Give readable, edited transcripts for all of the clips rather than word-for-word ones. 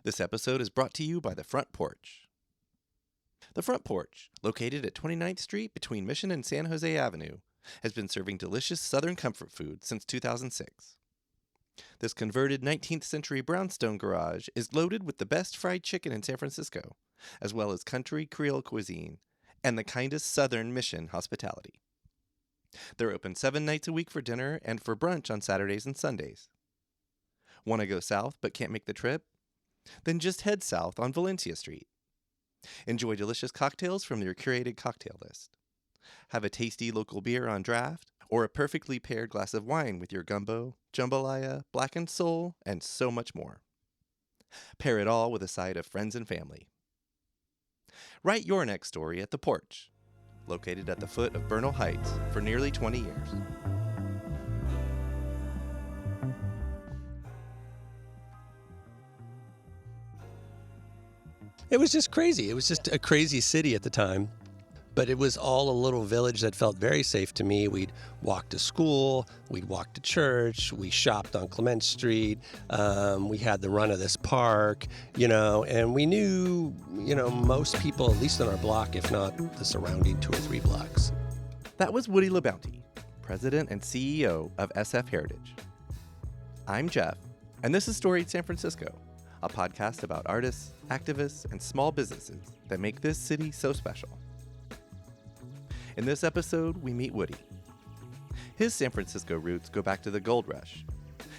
This episode is brought to you by The Front Porch. The Front Porch, located at 29th Street between Mission and San Jose Avenue, has been serving delicious Southern comfort food since 2006. This converted 19th century brownstone garage is loaded with the best fried chicken in San Francisco, as well as country Creole cuisine and the kindest Southern Mission hospitality. They're open 7 nights a week for dinner and for brunch on Saturdays and Sundays. Want to go south but can't make the trip? Then just head south on Valencia Street. Enjoy delicious cocktails from your curated cocktail list. Have a tasty local beer on draft, or a perfectly paired glass of wine with your gumbo, jambalaya, blackened sole, and so much more. Pair it all with a side of friends and family. Write your next story at The Porch, located at the foot of Bernal Heights for nearly 20 years. It was just crazy. It was just a crazy city at the time. But it was all a little village that felt very safe to me. We'd walk to school, we'd walk to church, we shopped on Clement Street, we had the run of this park, and we knew, most people, at least on our block, if not the surrounding 2 or 3 blocks. That was Woody LaBounty, President and CEO of SF Heritage. I'm Jeff, and this is Storied San Francisco, a podcast about artists, activists, and small businesses that make this city so special. In this episode, we meet Woody. His San Francisco roots go back to the gold rush,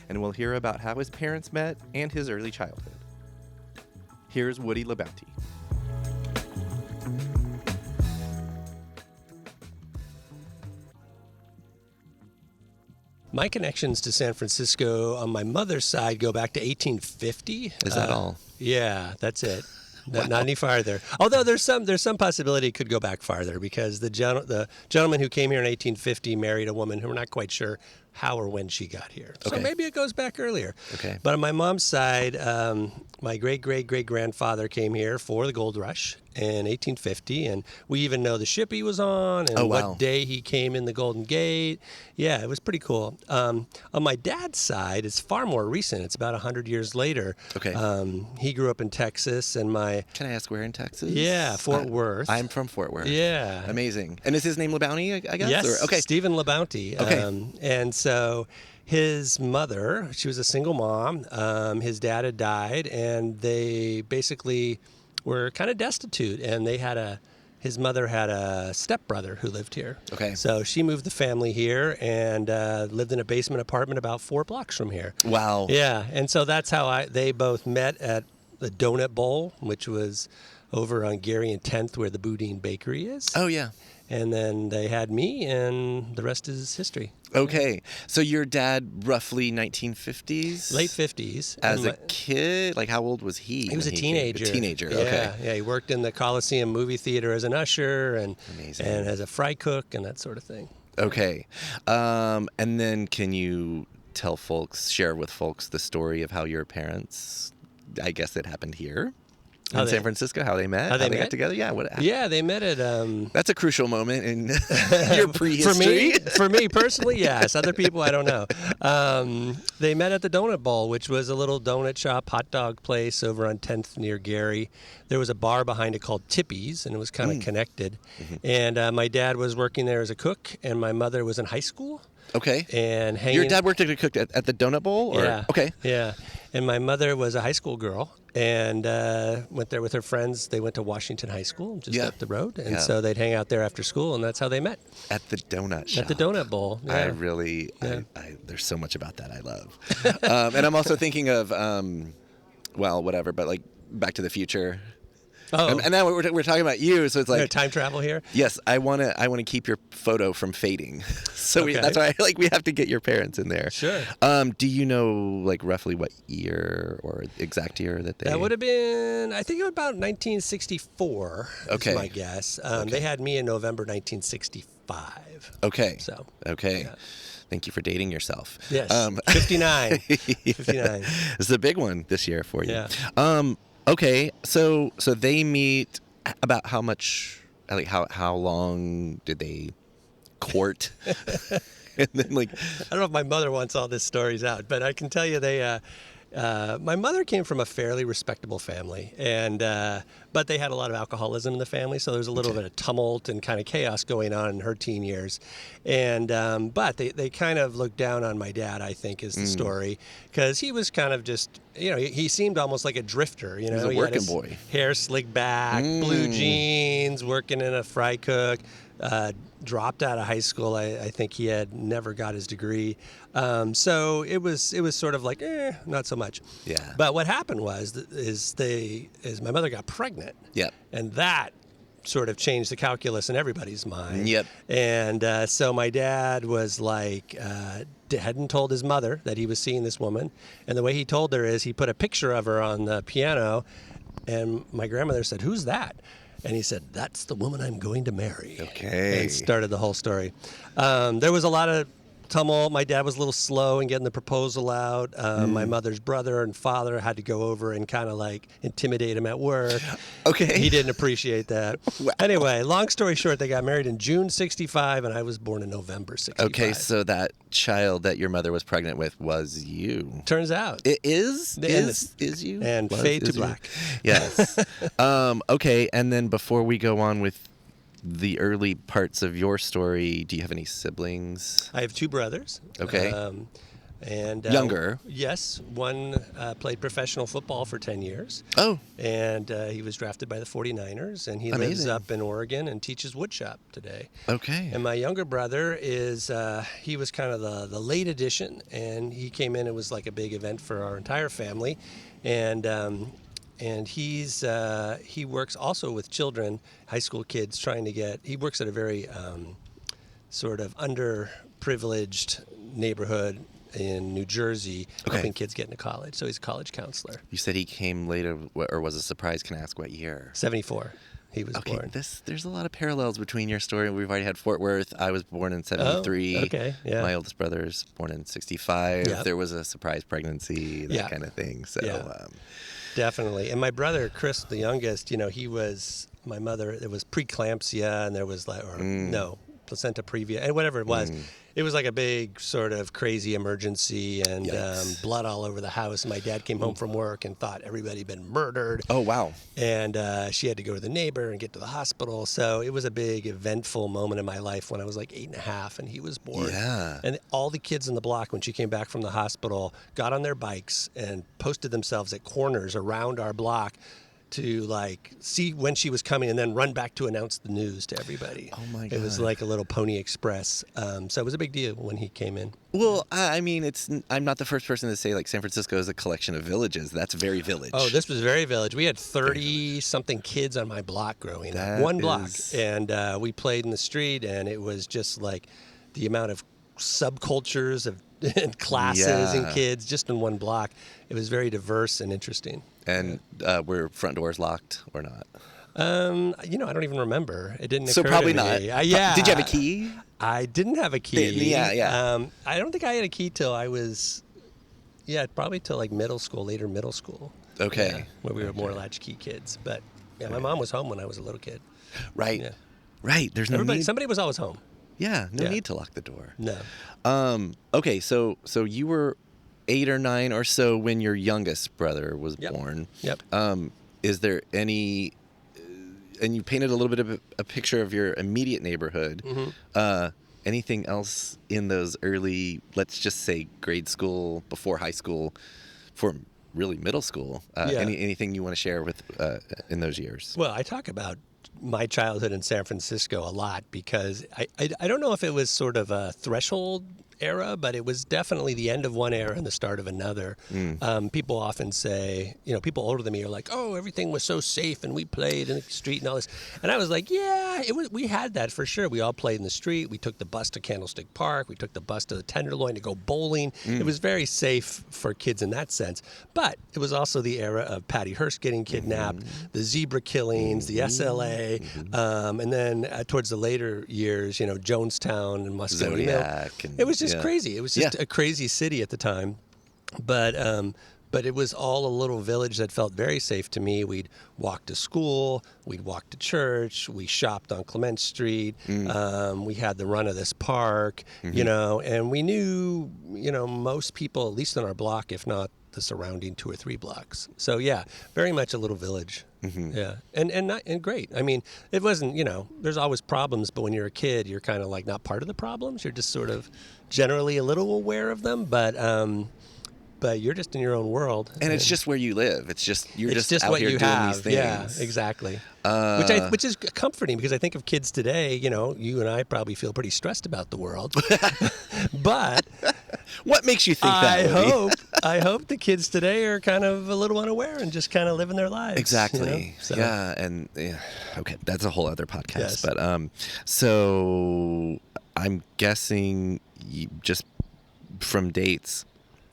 and we'll hear about how his parents met and his early childhood. Here's Woody LaBounty. My connections to San Francisco on my mother's side go back to 1850. Is that all? Yeah, that's it. Wow. Not any farther. Although there's some possibility it could go back farther because the gentleman who came here in 1850 married a woman who we're not quite sure how or when she got here. Okay. So maybe it goes back earlier. Okay. But on my mom's side, my great-great-great-grandfather came here for the gold rush in 1850, and we even know the ship he was on and what day he came in the Golden Gate. Yeah, it was pretty cool. On my dad's side, it's far more recent. It's about 100 years later. Okay. He grew up in Texas, and Can I ask where in Texas? Yeah, Fort Worth. I'm from Fort Worth. Yeah. Amazing. And is his name LaBounty, I guess? Yes, Okay. Stephen LaBounty. Okay. And so his mother, she was a single mom. His dad had died, and they basically were kind of destitute. And his mother had a stepbrother who lived here. Okay. So she moved the family here and lived in a basement apartment about 4 blocks from here. Wow. Yeah, and so that's how they both met at the Donut Bowl, which was over on Geary and 10th where the Boudin Bakery is. Oh, yeah. And then they had me, and the rest is history. Okay. So your dad, roughly 1950s? Late 50s. As a kid? Like, how old was he? He was a teenager. A teenager, yeah, okay. Yeah, he worked in the Coliseum movie theater as an usher and Amazing. And as a fry cook and that sort of thing. Okay. And then can you share with folks the story of how your parents, I guess it happened here? In San Francisco, how they met, how they got together. Yeah, yeah, they met at. That's a crucial moment in your prehistory. For me personally, yes. Other people, I don't know. They met at the Donut Bowl, which was a little donut shop, hot dog place over on 10th near Geary. There was a bar behind it called Tippy's, and it was kind of connected. Mm-hmm. And my dad was working there as a cook, and my mother was in high school. Okay. And your dad worked as a cook at the Donut Bowl? Or? Yeah. Okay. Yeah. And my mother was a high school girl and went there with her friends. They went to Washington High School just up the road. And so they'd hang out there after school, and that's how they met. At the donut shop. At the Donut Bowl. Yeah. There's so much about that I love. And I'm also thinking of, but like Back to the Future. Oh. And now we're talking about you, so it's like time travel here. Yes, I want to keep your photo from fading, so that's why we have to get your parents in there. Sure. Do you know like roughly what year or exact year that they? That would have been, I think, about 1964. Okay. Is my guess. They had me in November 1965. Okay. So. Okay. Yeah. Thank you for dating yourself. Yes. 59. 59. This is a big one this year for you. Yeah. Okay, so they meet about how much, like how long did they court? And then I don't know if my mother wants all these stories out, but I can tell you they My mother came from a fairly respectable family, and but they had a lot of alcoholism in the family, so there was a little bit of tumult and kind of chaos going on in her teen years. And but they kind of looked down on my dad, I think, is the story, because he was kind of just, he seemed almost like a drifter. He was a working boy. Hair slicked back, blue jeans, working in a fry cook. Dropped out of high school. I think he had never got his degree. So it was sort of like, not so much. Yeah. But what happened is my mother got pregnant. Yep. And that sort of changed the calculus in everybody's mind. Yep. And so my dad was like, hadn't told his mother that he was seeing this woman. And the way he told her is he put a picture of her on the piano, and my grandmother said, "Who's that?" And he said, "That's the woman I'm going to marry." Okay. And started the whole story. There was a lot of tumult. My dad was a little slow in getting the proposal out. My mother's brother and father had to go over and kind of like intimidate him at work. Okay. He didn't appreciate that. Wow. Anyway, long story short, they got married in June 65, and I was born in November 65. Okay, so that child that your mother was pregnant with was you. Turns out. It is you? And fade to black. Yes. Okay, and then before we go on with the early parts of your story, do you have any siblings? I have two brothers. Okay. And Younger? Yes. One played professional football for 10 years. Oh. And he was drafted by the 49ers, and he lives up in Oregon and teaches woodshop today. Okay. And my younger brother is, he was kind of the late addition, and he came in. It was like a big event for our entire family. And he works also with children, high school kids, he works at a very sort of underprivileged neighborhood in New Jersey, helping kids get into college. So he's a college counselor. You said he came later, or was a surprise? Can I ask what year? 74. He was born. There's a lot of parallels between your story. We've already had Fort Worth. I was born in 73. Oh, okay, yeah. My oldest brother's born in 65. Yep. There was a surprise pregnancy, that kind of thing. So, definitely. And my brother, Chris, the youngest, he was, my mother, there was preeclampsia, and there was placenta previa, and whatever it was. It was like a big sort of crazy emergency, and blood all over the house. My dad came home from work and thought everybody had been murdered. Oh, wow. And she had to go to the neighbor and get to the hospital. So it was a big eventful moment in my life when I was like 8.5 and he was born. Yeah. And all the kids in the block, when she came back from the hospital, got on their bikes and posted themselves at corners around our block to like see when she was coming and then run back to announce the news to everybody. Oh my God. It was like a little Pony Express. So it was a big deal when he came in. Well, I mean, I'm not the first person to say like San Francisco is a collection of villages. That's very village. Oh, this was very village. We had 30-something kids on my block growing up. One block. And we played in the street, and it was just like the amount of subcultures of classes and kids just in one block. It was very diverse and interesting. And were front doors locked or not? I don't even remember. It didn't occur So probably to me. not. Yeah. Did you have a key? I didn't have a key. Yeah. I don't think I had a key till I was, probably till like later middle school. Okay. Yeah, where we were more latchkey kids. But my mom was home when I was a little kid. Right. Yeah. Right. There's no need. Somebody was always home. Yeah. No need to lock the door. No. Okay. So you were 8 or 9 or so when your youngest brother was born. Yep. Is there any? And you painted a little bit of a picture of your immediate neighborhood. Mm-hmm. Anything else in those early, let's just say grade school, before high school, for really middle school? Anything you want to share with in those years? Well, I talk about my childhood in San Francisco a lot because I don't know if it was sort of a threshold era, but it was definitely the end of one era and the start of another. People often say, people older than me are like, oh, everything was so safe and we played in the street and all this. And I was like, we had that for sure. We all played in the street. We took the bus to Candlestick Park. We took the bus to the Tenderloin to go bowling. It was very safe for kids in that sense. But it was also the era of Patty Hearst getting kidnapped, the zebra killings, the SLA, and then towards the later years, Jonestown and Muscatine. Zodiac. It was just crazy. It was just a crazy city at the time. But but it was all a little village that felt very safe to me. We'd walk to school, we'd walk to church, we shopped on Clement Street, we had the run of this park, and we knew, most people, at least on our block, if not the surrounding 2 or 3 blocks. So yeah, very much a little village. Yeah, and great. I mean, it wasn't, there's always problems, but when you're a kid, you're kind of like not part of the problems. You're just sort of generally a little aware of them, but you're just in your own world. And it's just where you live. It's just out what here you doing have. these things. Yeah, exactly. Which is comforting, because I think of kids today. You and I probably feel pretty stressed about the world. But what makes you think that? I hope the kids today are kind of a little unaware and just kind of living their lives. Exactly. So. Yeah, and okay, that's a whole other podcast. Yes. But so I'm guessing just from dates,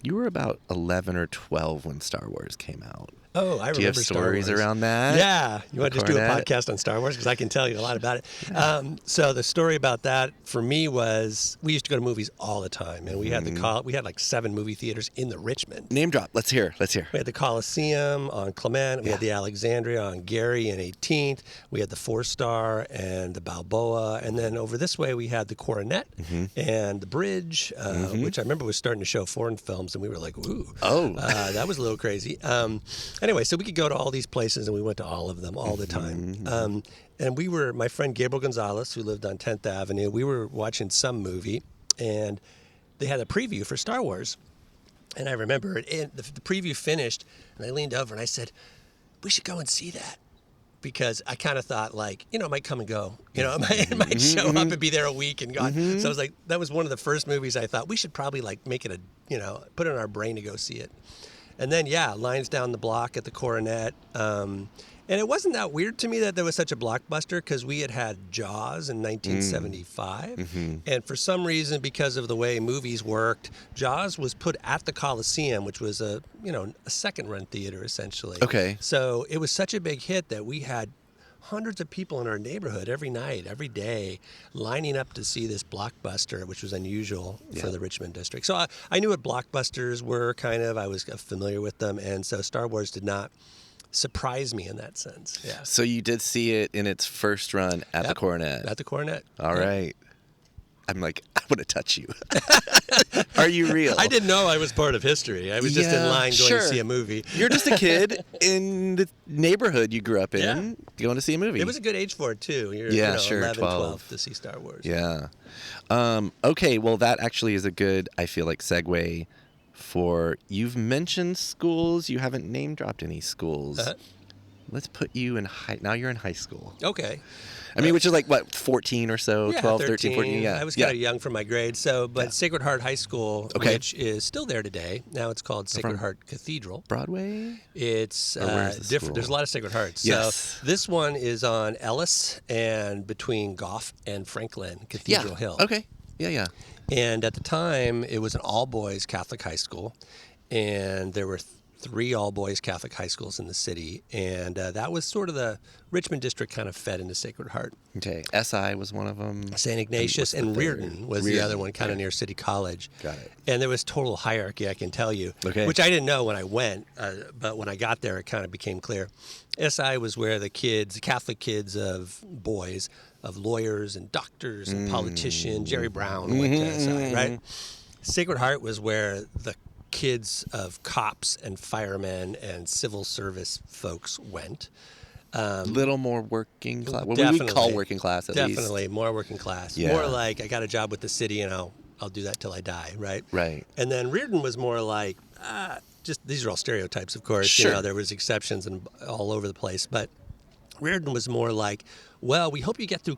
you were about 11 or 12 when Star Wars came out. Oh, I remember. Do you have stories Star Wars around that? Yeah. You want to just do a podcast on Star Wars? Because I can tell you a lot about it. So the story about that for me was we used to go to movies all the time. And we had we had like 7 movie theaters in the Richmond. Name drop. Let's hear. We had the Coliseum on Clement. We had the Alexandria on Geary and 18th. We had the 4-Star and the Balboa. And then over this way, we had the Coronet and the Bridge, which I remember was starting to show foreign films. And we were like, ooh. Oh. That was a little crazy. Anyway, so we could go to all these places, and we went to all of them all the time. And we were, my friend Gabriel Gonzalez, who lived on 10th Avenue, we were watching some movie, and they had a preview for Star Wars. And I remember the preview finished, and I leaned over and I said, we should go and see that. Because I kind of thought, like, it might come and go. It might show up and be there a week and gone. So I was like, that was one of the first movies I thought we should probably, like, make it put it in our brain to go see it. And then, lines down the block at the Coronet. And it wasn't that weird to me that there was such a blockbuster, because we had Jaws in 1975. And for some reason, because of the way movies worked, Jaws was put at the Coliseum, which was a second-run theater, essentially. Okay. So it was such a big hit that we had hundreds of people in our neighborhood every night, every day, lining up to see this blockbuster, which was unusual for the Richmond district. So I knew what blockbusters were, kind of. I was familiar with them, and so Star Wars did not surprise me in that sense. Yeah. So you did see it in its first run at the Coronet. At the Coronet. All right. I'm like, I want to touch you. Are you real? I didn't know I was part of history. I was just in line going to see a movie. You're just a kid in the neighborhood you grew up in going to see a movie. It was a good age for it, too. You're, 11, 12 to see Star Wars. Yeah. Okay, well, that actually is a good, I feel like, segue for, you've mentioned schools. You haven't name-dropped any schools. Let's put you in now you're in high school. Okay. I mean, which is like, what, 14 or so? 12, 13, 14? Yeah. I was kind of young for my grade. But Sacred Heart High School, which is still there today. Now it's called Sacred Heart Cathedral. Broadway? It's different. There's a lot of Sacred Hearts. Yes. So this one is on Ellis and between Goff and Franklin, Cathedral Hill. Okay. Yeah. And at the time, it was an all-boys Catholic high school. And there were 3 all-boys Catholic high schools in the city, and that was sort of the Richmond district kind of fed into Sacred Heart. Okay, SI was one of them. St. Ignatius and Reardon was the other one, kind of near City College. Got it. And there was total hierarchy, I can tell you, okay. Which I didn't know when I went, but when I got there, it kind of became clear. SI was where the Catholic kids of boys, of lawyers and doctors and politicians, Jerry Brown went to SI, right? Sacred Heart was where the kids of cops and firemen and civil service folks went. Little more working class. What would we call working class at least? Definitely more working class. Yeah. More like I got a job with the city and I'll do that till I die, right? Right. And then Reardon was more like just these are all stereotypes, of course. Sure. There was exceptions and all over the place, but Reardon was more like, well, we hope you get through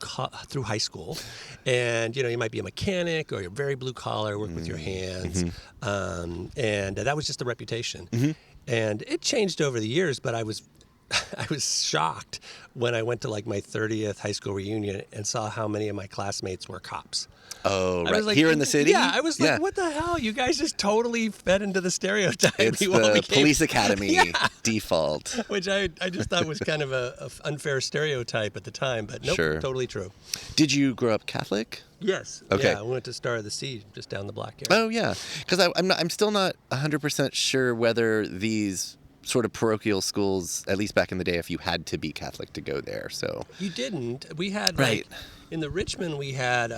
high school, and you might be a mechanic or you're very blue collar, work with your hands, and that was just the reputation. And it changed over the years, but I was I was shocked when I went to like my 30th high school reunion and saw how many of my classmates were cops. Oh, I right. was like, Here in the city? Yeah, I was like, what the hell? You guys just totally fed into the stereotype. It's the police academy default. Which I just thought was kind of a unfair stereotype at the time, but nope, Sure. totally true. Did you grow up Catholic? Yes. Okay. Yeah, I went to Star of the Sea just down the block here. Oh, yeah. Because I'm still not 100% sure whether these sort of parochial schools, at least back in the day, if you had to be Catholic to go there. So You didn't. We had, Right. like, in the Richmond, we had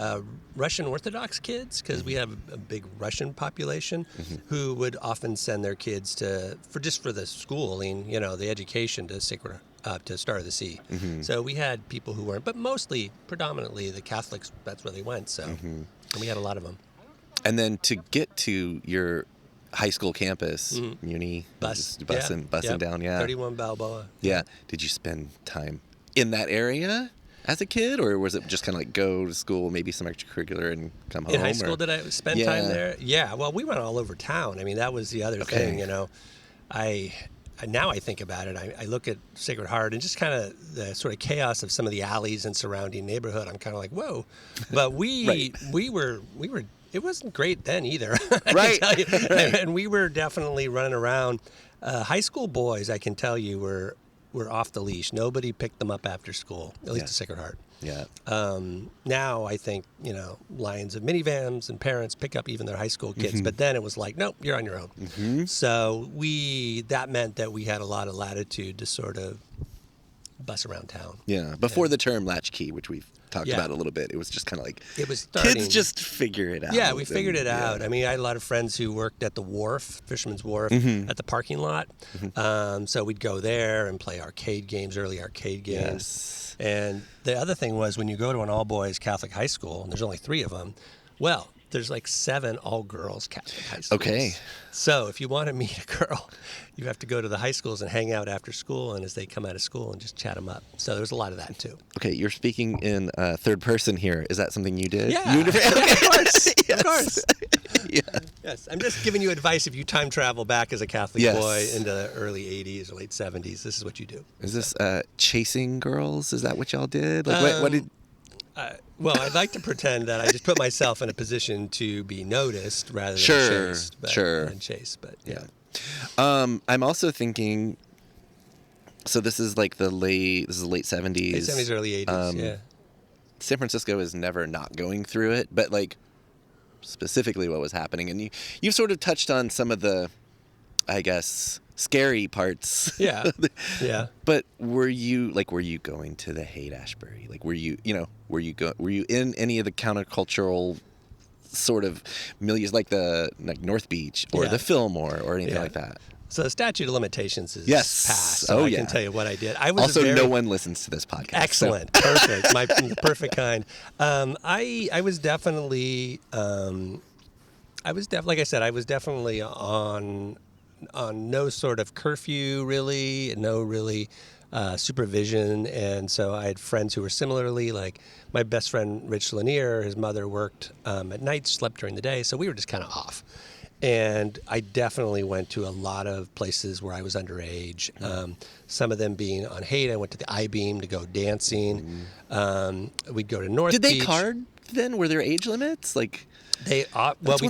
Russian Orthodox kids because we have a big Russian population who would often send their kids for the schooling, the education to to Star of the Sea. So we had people who weren't, but predominantly the Catholics, that's where they went. So and we had a lot of them. And then to get to your high school campus, Muni, bussing down, 31 Balboa. Yeah. Did you spend time in that area as a kid, or was it just kind of like go to school, maybe some extracurricular, and come home? In high school, did I spend time there? Yeah. Well, we went all over town. I mean, that was the other thing. Now I think about it, I look at Sacred Heart and just kind of the sort of chaos of some of the alleys and surrounding neighborhood. I'm kind of like, whoa. But we were. It wasn't great then either. I can tell you. And we were definitely running around. High school boys, I can tell you, were off the leash. Nobody picked them up after school, at least at Sacred Heart. Yeah. Now I think, lines of minivans and parents pick up even their high school kids. But then it was like, nope, you're on your own. So that meant that we had a lot of latitude to sort of bus around town. Yeah. Before the term latchkey, which we've talked about a little bit, it was just kind of like, it was starting, kids just figure it out. Yeah, we figured it out. I mean, I had a lot of friends who worked at the wharf, Fisherman's Wharf, at the parking lot. So we'd go there and play early arcade games. Yes. And the other thing was when you go to an all-boys Catholic high school, and there's only 3 of them, well, there's like 7 all-girls Catholic high schools. Okay. So if you want to meet a girl, you have to go to the high schools and hang out after school, and as they come out of school and just chat them up. So there's a lot of that too. Okay, you're speaking in third person here. Is that something you did? Yeah, of course. Yes. Of course. Yeah. Yes, I'm just giving you advice. If you time travel back as a Catholic Yes. boy into the early 80s or late 70s, this is what you do. Is this chasing girls? Is that what y'all did? Like, what did... Well, I'd like to pretend that I just put myself in a position to be noticed rather than chased. But yeah. I'm also thinking. So this is like the late 70s. Late 70s, early 80s. Yeah. San Francisco is never not going through it, but like specifically what was happening, and you've sort of touched on some of the, I guess, scary parts. Yeah. Yeah. But were you going to the Haight-Ashbury? Like, were you in any of the countercultural sort of milieus, like North Beach or the Fillmore or anything like that? So the statute of limitations is Yes. passed. So I can tell you what I did. I was also, no one listens to this podcast. Excellent. So. Perfect. The perfect kind. I was definitely, like I said, I was definitely on no sort of curfew, really, no really supervision. And so I had friends who were similarly, like my best friend, Rich Lanier, his mother worked at night, slept during the day. So we were just kind of off. And I definitely went to a lot of places where I was underage. Some of them being on Haight. I went to the I-Beam to go dancing. We'd go to North Beach. Did they card then? Were there age limits? Like we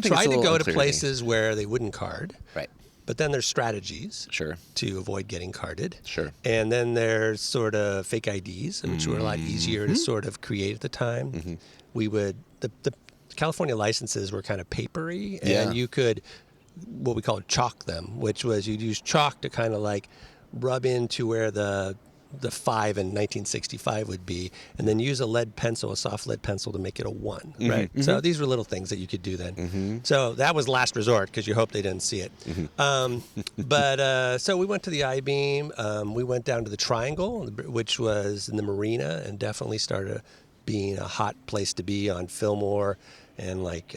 tried to go to places where they wouldn't card. Right. But then there's strategies to avoid getting carded. Sure. And then there's sort of fake IDs, which were a lot easier to sort of create at the time. We would the California licenses were kind of papery, and you could what we called chalk them, which was you'd use chalk to kind of like rub into where the 5 in 1965 would be, and then use a soft lead pencil to make it a 1, right? So these were little things that you could do then. So that was last resort because you hope they didn't see it. But so we went to the I-Beam. We went down to the Triangle, which was in the marina, and definitely started being a hot place to be on Fillmore and like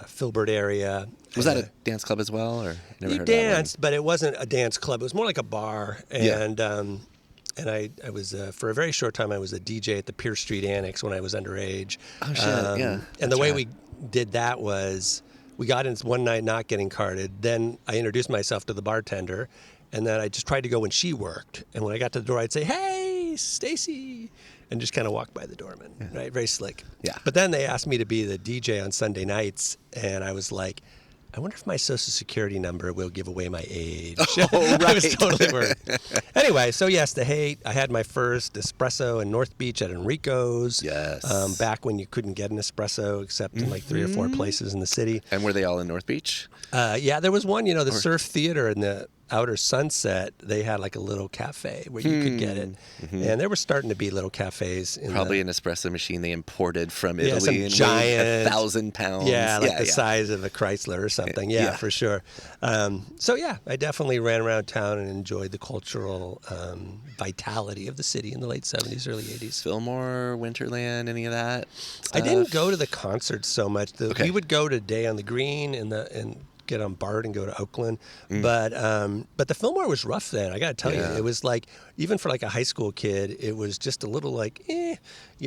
Filbert area. Was that a dance club as well, or you danced, but it wasn't a dance club. It was more like a bar. And I was for a very short time I was a DJ at the Pierce Street Annex when I was underage. Oh shit! Yeah. And the way we did that was we got in one night not getting carded. Then I introduced myself to the bartender, And then I just tried to go when she worked. And when I got to the door, I'd say, "Hey, Stacy," and just kind of walk by the doorman, right? Very slick. Yeah. But then they asked me to be the DJ on Sunday nights, and I was like, I wonder if my Social Security number will give away my age. Oh, right. I was totally worried. Anyway, so yes, the hate. I had my first espresso in North Beach at Enrico's. Yes. Back when you couldn't get an espresso except in like 3 or 4 places in the city. And were they all in North Beach? Yeah, there was one, the Surf Theater in the Outer Sunset. They had like a little cafe where you could get it. And there were starting to be little cafes. Probably an espresso machine they imported from Italy some and giant, weighed 1,000 pounds. Yeah, like the size of a Chrysler or something. Yeah, for sure. So yeah, I definitely ran around town and enjoyed the cultural vitality of the city in the late 70s, early 80s. Fillmore, Winterland, any of that stuff? I didn't go to the concerts so much. Okay. We would go to Day on the Green and get on BART and go to Oakland. But the Fillmore was rough then. I got to tell you, it was like, even for like a high school kid, it was just a little like, you're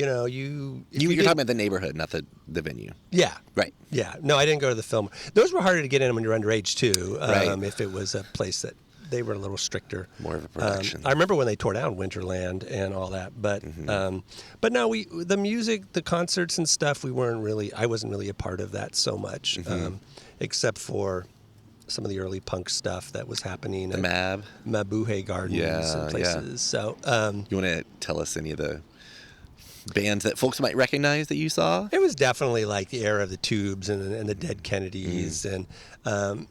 talking about the neighborhood, not the venue. Yeah. Right. Yeah. No, I didn't go to the Fillmore. Those were harder to get in when you're underage too. Right. If it was a place that they were a little stricter. More of a production. I remember when they tore down Winterland and all that, but no, the music, the concerts and stuff, I wasn't really a part of that so much, except for some of the early punk stuff that was happening at Mabuhay Gardens and places. So, you want to tell us any of the bands that folks might recognize that you saw? It was definitely like the era of the Tubes and the Dead Kennedys, and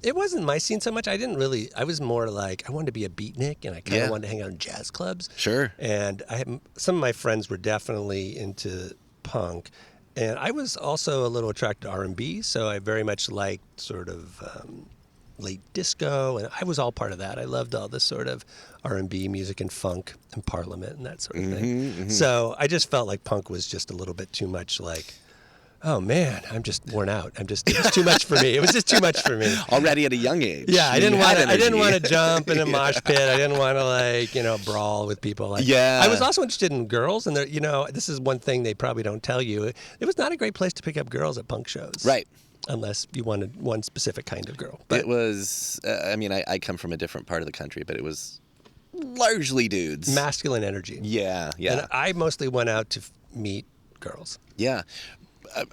it wasn't my scene so much. I was more like, I wanted to be a beatnik, and I kind of wanted to hang out in jazz clubs. Sure. And some of my friends were definitely into punk, and I was also a little attracted to R&B, so I very much liked sort of late disco, and I was all part of that. I loved all this sort of R&B music and funk and Parliament and that sort of thing. So I just felt like punk was just a little bit too much like, oh man, I'm just worn out. It was too much for me. It was just too much for me. Already at a young age. Yeah, I didn't want to jump in a mosh pit. I didn't want to brawl with people. I was also interested in girls, and this is one thing they probably don't tell you. It was not a great place to pick up girls at punk shows. Right. Unless you wanted one specific kind of girl. But it was, I come from a different part of the country, but it was largely dudes. Masculine energy. Yeah. And I mostly went out to meet girls. Yeah.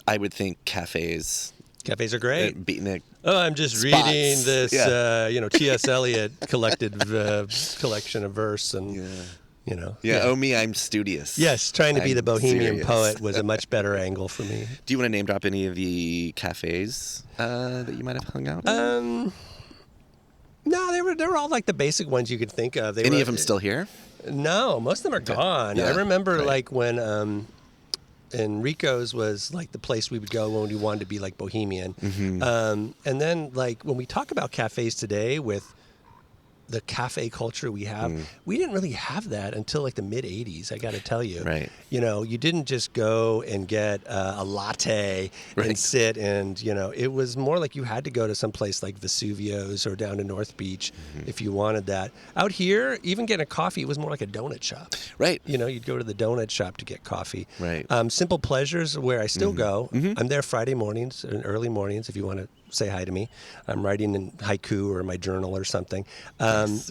I would think cafes. Cafes are great. Beatnik. Oh, I'm just reading this, T.S. Eliot collection of verse and... Yeah. Oh, me, I'm studious. Yes, trying to be the bohemian serious. poet was a much better angle for me. Do you want to name drop any of the cafes that you might have hung out in? No, they were all like the basic ones you could think of. Any of them still here? No, most of them are gone. Yeah, I remember like when Enrico's was like the place we would go when we wanted to be like bohemian. And then like when we talk about cafes today with the cafe culture we have, we didn't really have that until like the mid 80s, I got to tell you. Right. You didn't just go and get a latte and sit and, it was more like you had to go to some place like Vesuvio's or down to North Beach if you wanted that. Out here, even getting a coffee, it was more like a donut shop. Right. You'd go to the donut shop to get coffee. Right. Simple Pleasures, where I still go. I'm there Friday mornings and early mornings if you want to say hi to me. I'm writing in haiku or my journal or something.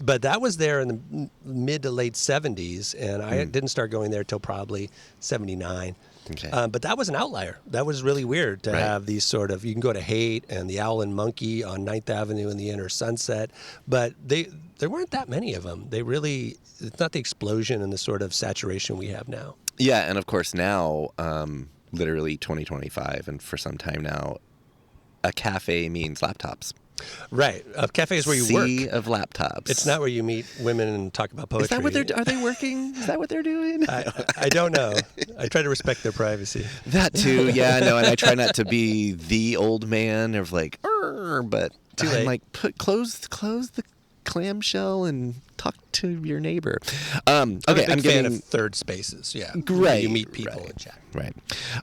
But that was there in the mid to late 70s, and I didn't start going there till probably 79. Okay. But that was an outlier. That was really weird to have these sort of, you can go to Haight and the Owl and Monkey on 9th Avenue in the Inner Sunset, but there weren't that many of them. It's not the explosion and the sort of saturation we have now. Yeah, and of course now, literally 2025, and for some time now, a cafe means laptops. Right. A cafe is where you work. Sea of laptops. It's not where you meet women and talk about poetry. Is that what are they working? Is that what they're doing? I don't know. I try to respect their privacy. That too, yeah, no, and I try not to be the old man of like, but Too late. I'm like, close the clamshell and talk to your neighbor. Okay, I'm a big fan of third spaces. Yeah, right. You meet people and chat. Right.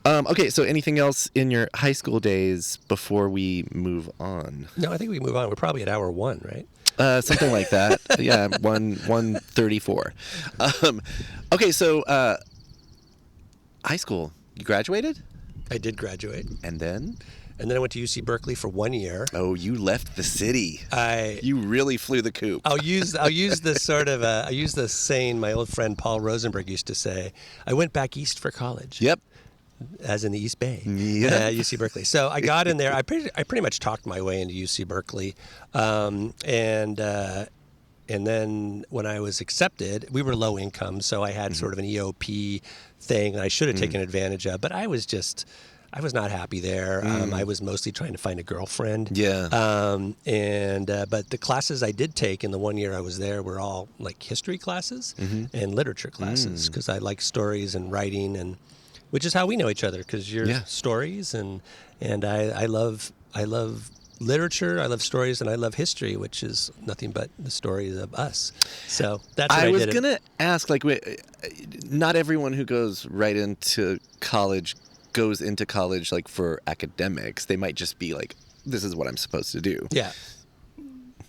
Okay, so anything else in your high school days before we move on? No, I think we move on. We're probably at hour 1, right? Something like that. Yeah, 1:34. Okay, so high school. You graduated? I did graduate. And then? And then I went to UC Berkeley for 1 year. Oh, you left the city. You really flew the coop. I'll use this sort of I use the saying my old friend Paul Rosenberg used to say. I went back east for college. Yep. As in the East Bay, UC Berkeley. So I got in there. I pretty much talked my way into UC Berkeley, and then when I was accepted, we were low income, so I had sort of an EOP thing that I should have taken advantage of. But I was not happy there. I was mostly trying to find a girlfriend. Yeah. But the classes I did take in the 1 year I was there were all like history classes and literature classes because I like stories and writing and. Which is how we know each other, because you're stories, and I love literature, I love stories, and I love history, which is nothing but the stories of us. So that's what I did. I was gonna ask, like, not everyone who goes right into college goes into college like for academics. They might just be like, this is what I'm supposed to do. Yeah.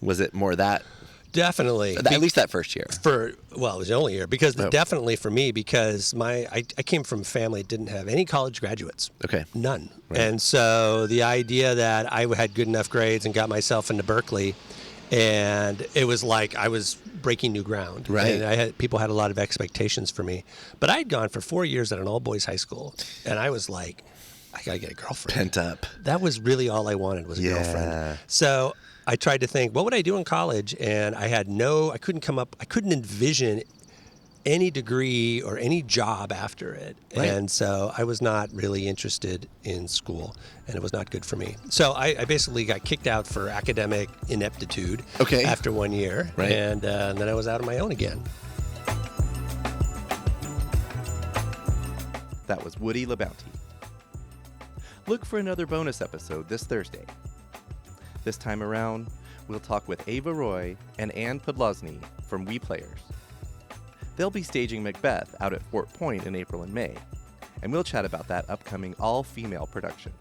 Was it more that? Definitely. At least that first year. It was the only year. Because definitely for me, because I came from a family that didn't have any college graduates. Okay. None. Right. And so the idea that I had good enough grades and got myself into Berkeley, and it was like I was breaking new ground. Right. And people had a lot of expectations for me. But I'd gone for 4 years at an all-boys high school, and I was like, I got to get a girlfriend. Pent up. That was really all I wanted was a girlfriend. So I tried to think, what would I do in college? And I couldn't envision any degree or any job after it. Right. And so I was not really interested in school, and it was not good for me. So I basically got kicked out for academic ineptitude after 1 year. Right. And then I was out on my own again. That was Woody LaBounty. Look for another bonus episode this Thursday. This time around, we'll talk with Ava Roy and Ann Podlosny from We Players. They'll be staging Macbeth out at Fort Point in April and May, and we'll chat about that upcoming all-female production.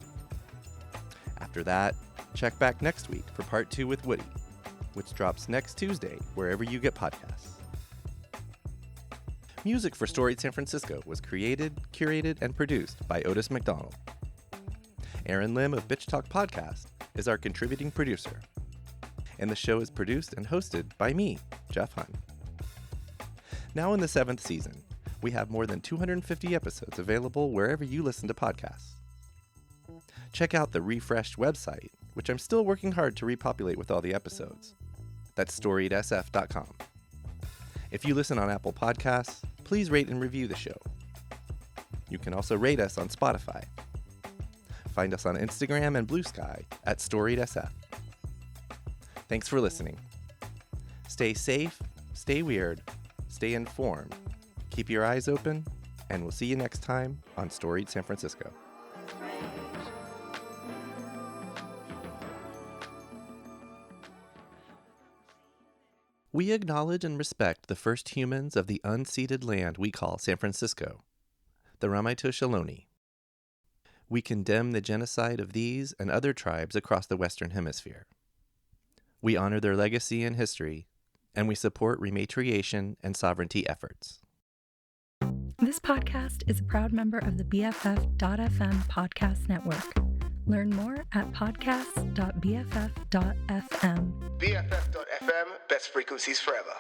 After that, check back next week for part 2 with Woody, which drops next Tuesday wherever you get podcasts. Music for Storied San Francisco was created, curated, and produced by Otis McDonald. Aaron Lim of Bitch Talk Podcast is our contributing producer. And the show is produced and hosted by me, Jeff Hunt. Now in the 7th season, we have more than 250 episodes available wherever you listen to podcasts. Check out the refreshed website, which I'm still working hard to repopulate with all the episodes. That's storiedsf.com. If you listen on Apple Podcasts, please rate and review the show. You can also rate us on Spotify. Find us on Instagram and Blue Sky at storiedsf. Thanks for listening. Stay safe, stay weird, stay informed, keep your eyes open, and we'll see you next time on Storied San Francisco. We acknowledge and respect the first humans of the unceded land we call San Francisco, the Ramaytush Ohlone. We condemn the genocide of these and other tribes across the Western Hemisphere. We honor their legacy and history, and we support rematriation and sovereignty efforts. This podcast is a proud member of the BFF.FM podcast network. Learn more at podcasts.bff.fm. BFF.FM, best frequencies forever.